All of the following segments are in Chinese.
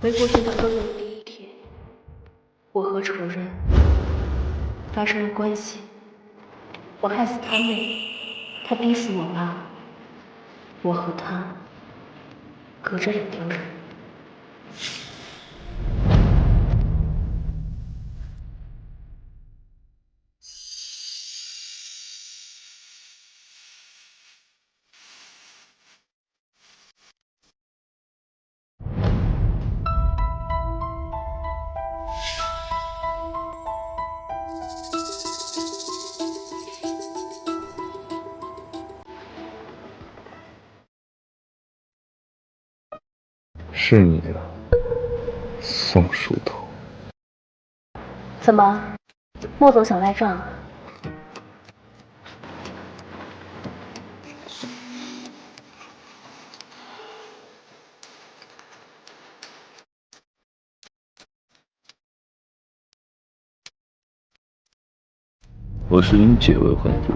回国寻找哥哥的第一天，我和仇人发生了关系。我害死他妹，他逼死我妈。我和他隔着2条人。是你啊，宋书童。怎么，莫总想赖账啊？我是你姐未婚夫，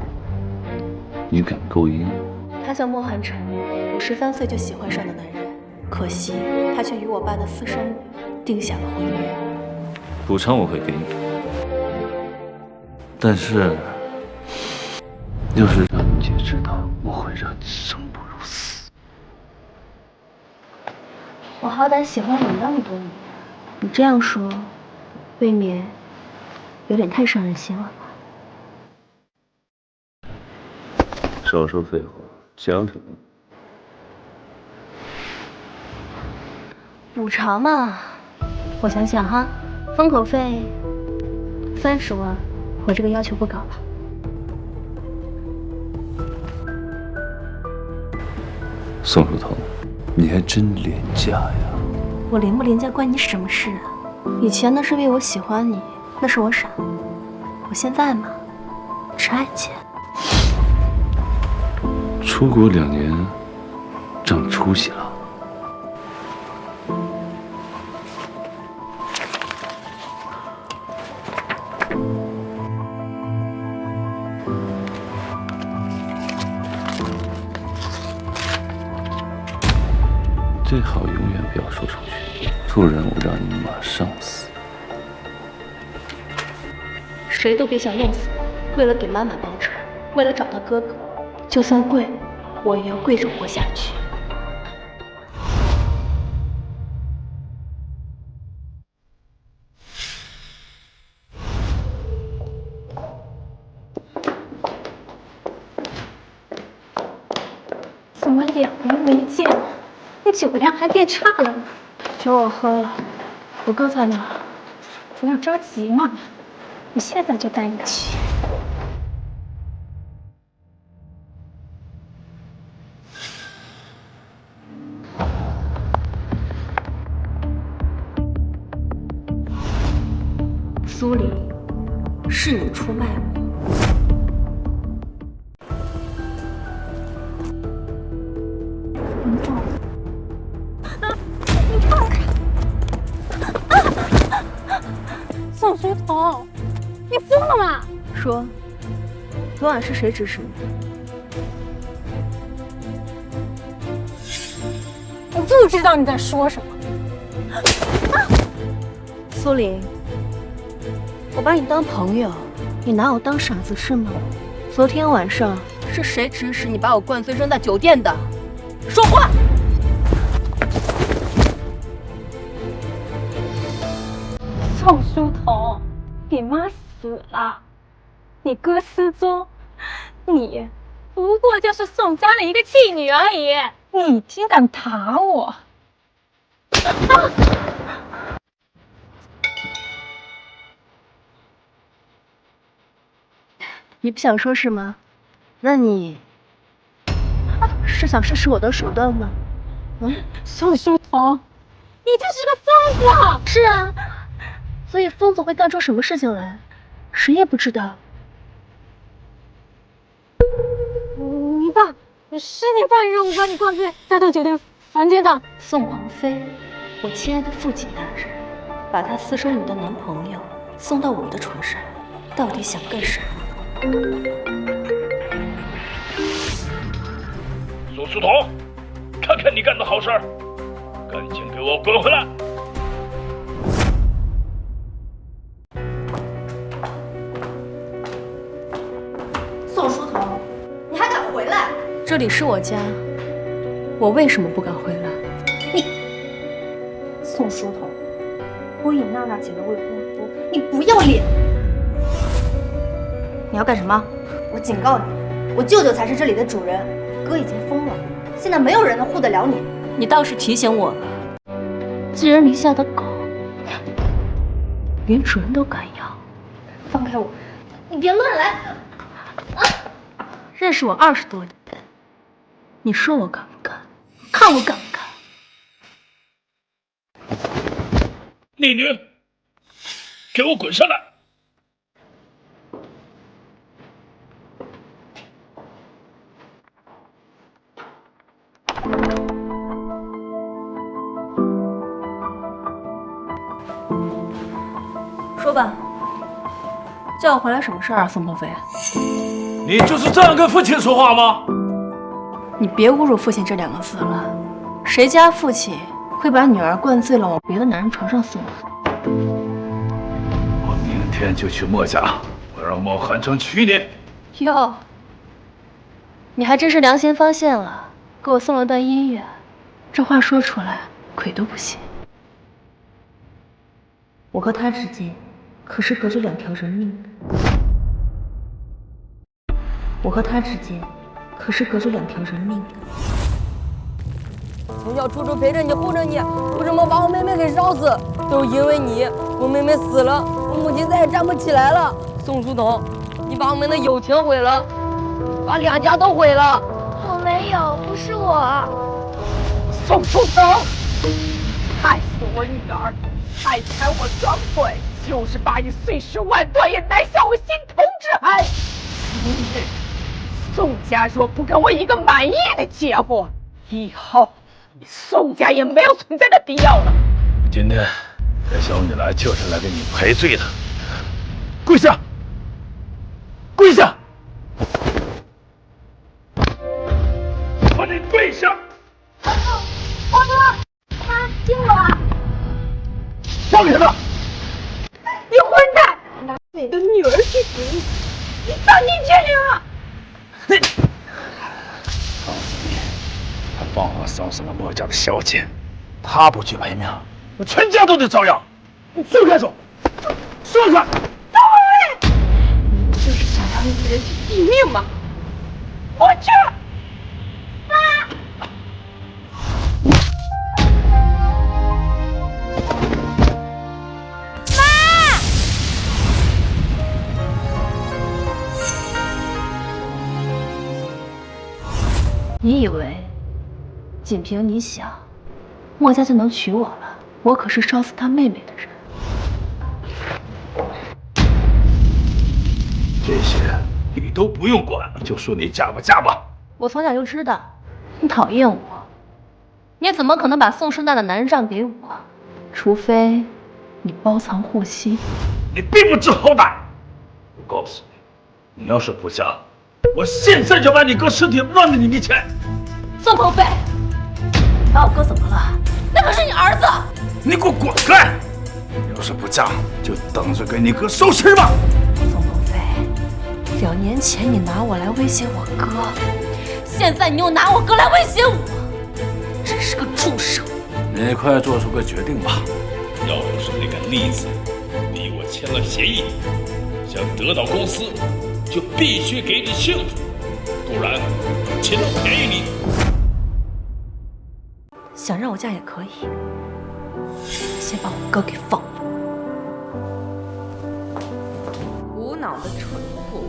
你敢勾引他叫莫寒辰，我13岁就喜欢上的男人，可惜他却与我爸的私生女定下了婚约。补偿我会给你，但是要是让你姐知道，我会让你生不如死。我好歹喜欢你那么多年，你这样说，未免有点太伤人心了吧？少说废话，讲什么？补偿嘛，我想想哈，封口费30万，我这个要求不高吧？宋书童，你还真廉价呀！我廉不廉价关你什么事啊？以前那是为我喜欢你，那是我傻。我现在嘛，是爱钱。出国2年，长出息了。最好永远不要说出去，不然我让你马上死。谁都别想弄死我！为了给妈妈报仇，为了找到哥哥，就算跪，我也要跪着活下去。怎么2年没见，你酒量还变差了呢？酒我喝了，我刚才呢？不要着急嘛，我现在就带你去。苏黎，是你出卖我。你放开！宋书童，你疯了吗？说，昨晚是谁指使你？我不知道你在说什么。苏黎，我把你当朋友，你拿我当傻子是吗？昨天晚上是谁指使你把我灌醉扔在酒店的？说话！宋书童，你妈死了，你哥失踪，你不过就是宋家的一个弃女而已，你竟敢打我！你不想说是吗？那你是想试试我的手段吗？宋书童，你这是个疯子！是啊，所以疯子会干出什么事情来，谁也不知道。你爸是你爸让我把你灌醉带到酒店房间的。宋王妃，我亲爱的父亲大人，把他私生女的男朋友送到我的床上，到底想干什么？宋书童，看看你干的好事儿，赶紧给我滚回来！这里是我家，我为什么不敢回来？宋书童，我与娜娜结了未婚夫，你不要脸！你要干什么？我警告你，我舅舅才是这里的主人，哥已经疯了，现在没有人能护得了你。你倒是提醒我了，寄人篱下的狗，连主人都敢咬。放开我！你别乱来！认识我20多年，你说我敢不敢？看我敢不敢？逆女，给我滚下来！说吧，叫我回来什么事儿啊，宋鹏飞？你就是这样跟父亲说话吗？你别侮辱父亲这2个字了，谁家父亲会把女儿灌醉了往别的男人床上送？我明天就去莫家，我让莫寒城娶你。哟，你还真是良心发现了，给我送了段音乐，这话说出来鬼都不信。我和他之间可是隔着2条人命的，我和他之间可是隔着2条人命的。从小处处陪着你护着你，为什么把我妹妹给烧死？都是因为你，我妹妹死了，我母亲再也站不起来了。宋书童，你把我们的友情毁了，把2家都毁了。我没有，不是我。宋书童，害死我女儿，害惨我双腿，就是把你碎尸万段也难消我心头之恨。今日宋家若不给我一个满意的结果，以后你宋家也没有存在的必要了。今天这小女来就是来给你赔罪的，跪下！跪下！我得跪下！妈，救我！放开他！你混蛋！拿你的女儿去死！你丧尽天良！告诉你，他放火烧死了莫家的小姐，他不去赔命，我全家都得遭殃。你松开手，松开！你不就是想让女人去毙命吗？我去！你以为仅凭你想，莫家就能娶我了？我可是烧死他妹妹的人。这些你都不用管，就说你嫁不嫁吧。我从小就知道你讨厌我，你怎么可能把宋世娜的男人让给我？除非你包藏祸心。你并不知好歹。我告诉你，你要是不嫁，我现在就把你哥尸体扔在你面前。宋鹏飞，把我哥怎么了？那可是你儿子！你给我滚开！你要是不嫁，就等着给你哥收尸吧。宋鹏飞，2年前你拿我来威胁我哥，现在你又拿我哥来威胁我，真是个畜生！你快做出个决定吧。要不是那个逆子逼我签了协议，想得到公司，就必须给你幸福，不然亲手便宜你。想让我嫁也可以，先把我哥给放了。无脑的蠢货！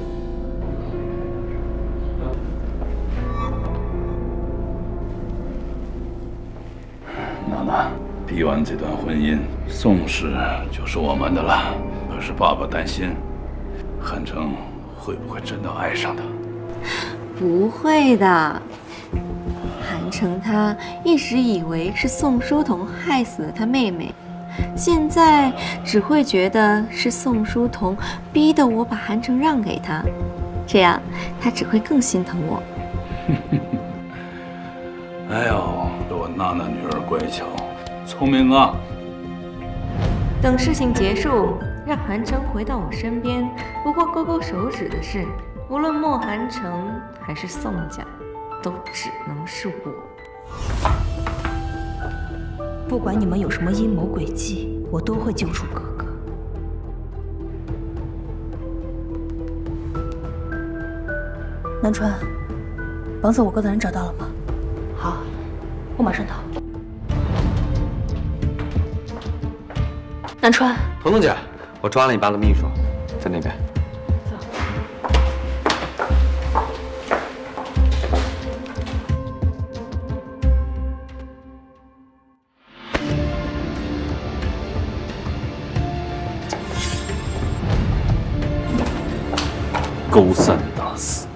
娜娜，逼完这段婚姻，宋氏就是我们的了。可是爸爸担心，韩城会不会真的爱上他？不会的，韩城他一直以为是宋书童害死了他妹妹，现在只会觉得是宋书童逼得我把韩城让给他，这样他只会更心疼我。哎呦，我娜娜女儿乖巧，聪明啊！等事情结束，让韩城回到我身边，不过勾勾手指的事，无论莫寒城还是宋家，都只能是我。不管你们有什么阴谋诡计，我都会救出哥哥。南川，绑走我哥的人找到了吗？好，我马上到。南川，彤彤姐，我抓了你爸的秘书，在那边。勾散大肆。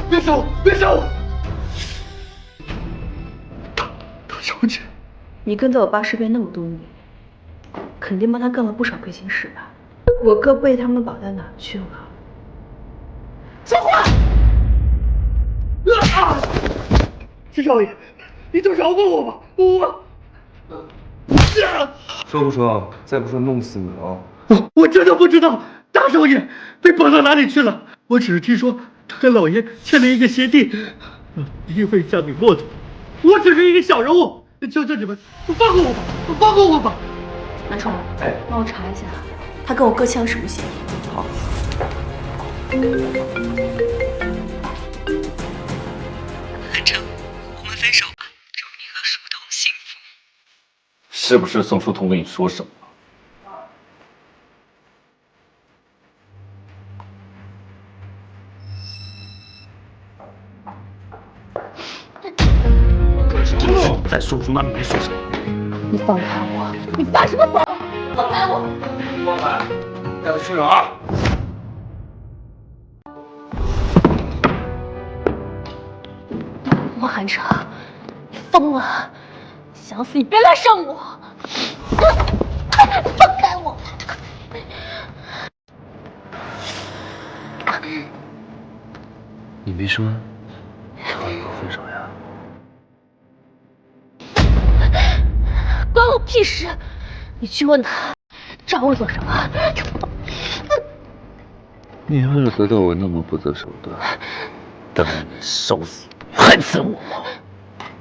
别杀我！别杀我！唐小姐，你跟在我爸身边那么多年，肯定帮他干了不少亏心事吧？我哥被他们绑在哪儿去了？说话！陈少爷，你就饶过我吧，说不说？再不说弄死你哦！我真的不知道大少爷被绑到哪里去了，我只是听说他跟老爷签了一个协定，因为向你落座。我只是一个小人物，求求你们放过我吧，放过我吧！南川，帮我查一下，他跟我哥签了什么协议？好。韩城，我们分手吧，祝你和书童幸福。是不是宋书童跟你说什么？在宋书那里没说什么。你放开我！你发什么疯？放开我！王海，带他去哪儿？王寒城，你疯了！想死你别来伤我！放开我！你没说要和我分手呀？关我屁事！你去问他，找我做什么？你为了得到我那么不择手段，当然烧死你，害死我！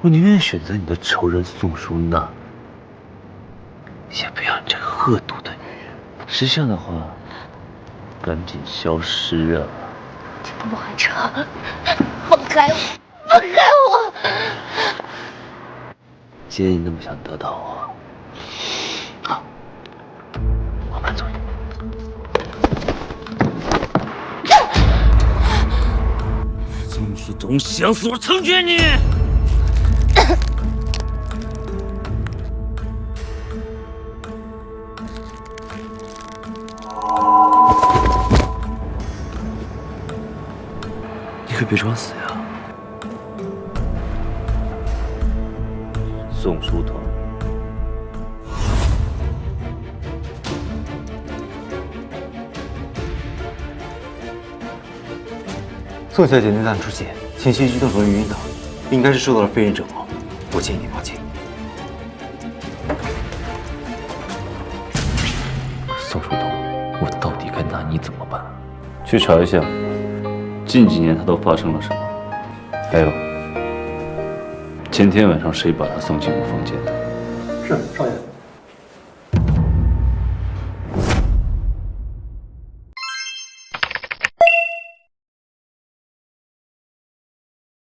我宁愿选择你的仇人宋书娜，也不要你这个恶毒的女人。识相的话，赶紧消失啊！王寒城，放开我！放开我！既然你那么想得到我，好，我满足你。宋书童想死我成全你。你可别装死呀！宋书童，宋小姐内脏出血，情绪激动容易晕倒，应该是受到了非人折磨。我建议你报警。宋书童，我到底该拿你怎么办？去查一下，近几年他都发生了什么。还有，前天晚上谁把他送进我房间的？是少爷。